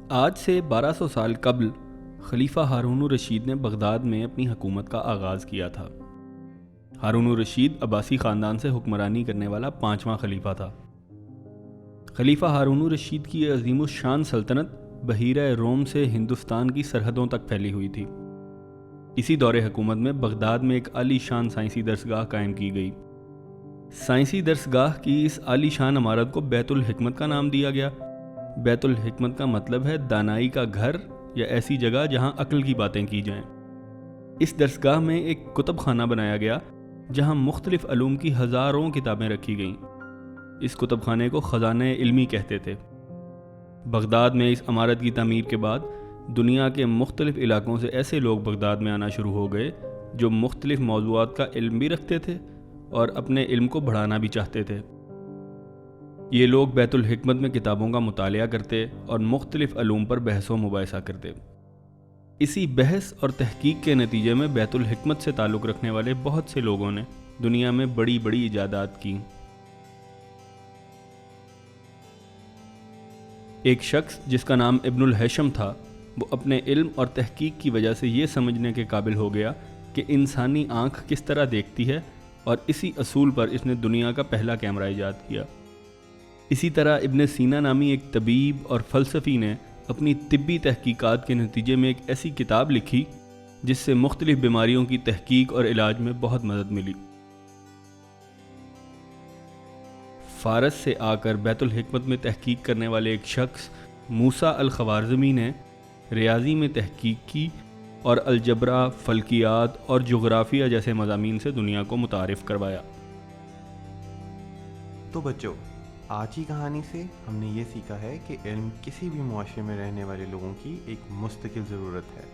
آج سے 1200 سال قبل خلیفہ ہارون الرشید نے بغداد میں اپنی حکومت کا آغاز کیا تھا۔ ہارون الرشید عباسی خاندان سے حکمرانی کرنے والا 5واں خلیفہ تھا۔ خلیفہ ہارون الرشید کی عظیم الشان سلطنت بحیرہ روم سے ہندوستان کی سرحدوں تک پھیلی ہوئی تھی۔ اسی دور حکومت میں بغداد میں ایک عالی شان سائنسی درسگاہ قائم کی گئی۔ سائنسی درسگاہ کی اس عالی شان عمارت کو بیت الحکمت کا نام دیا گیا۔ بیت الحکمت کا مطلب ہے دانائی کا گھر یا ایسی جگہ جہاں عقل کی باتیں کی جائیں۔ اس درسگاہ میں ایک کتب خانہ بنایا گیا جہاں مختلف علوم کی ہزاروں کتابیں رکھی گئیں۔ اس کتب خانے کو خزانہ علمی کہتے تھے۔ بغداد میں اس عمارت کی تعمیر کے بعد دنیا کے مختلف علاقوں سے ایسے لوگ بغداد میں آنا شروع ہو گئے جو مختلف موضوعات کا علم بھی رکھتے تھے اور اپنے علم کو بڑھانا بھی چاہتے تھے۔ یہ لوگ بیت الحکمت میں کتابوں کا مطالعہ کرتے اور مختلف علوم پر بحث و مباحثہ کرتے۔ اسی بحث اور تحقیق کے نتیجے میں بیت الحکمت سے تعلق رکھنے والے بہت سے لوگوں نے دنیا میں بڑی بڑی ایجادات کی۔ ایک شخص جس کا نام ابن الہیثم تھا، وہ اپنے علم اور تحقیق کی وجہ سے یہ سمجھنے کے قابل ہو گیا کہ انسانی آنکھ کس طرح دیکھتی ہے، اور اسی اصول پر اس نے دنیا کا پہلا کیمرہ ایجاد کیا۔ اسی طرح ابن سینا نامی ایک طبیب اور فلسفی نے اپنی طبی تحقیقات کے نتیجے میں ایک ایسی کتاب لکھی جس سے مختلف بیماریوں کی تحقیق اور علاج میں بہت مدد ملی۔ فارس سے آ کر بیت الحکمت میں تحقیق کرنے والے ایک شخص موسیٰ الخوارزمی نے ریاضی میں تحقیق کی اور الجبرا، فلکیات اور جغرافیہ جیسے مضامین سے دنیا کو متعارف کروایا۔ تو بچوں، آج کی کہانی سے ہم نے یہ سیکھا ہے کہ علم کسی بھی معاشرے میں رہنے والے لوگوں کی ایک مستقل ضرورت ہے۔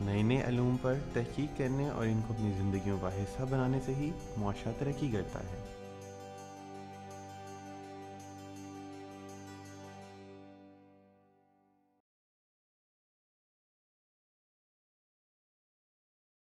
نئے نئے علوم پر تحقیق کرنے اور ان کو اپنی زندگیوں کا حصہ بنانے سے ہی معاشرہ ترقی کرتا ہے۔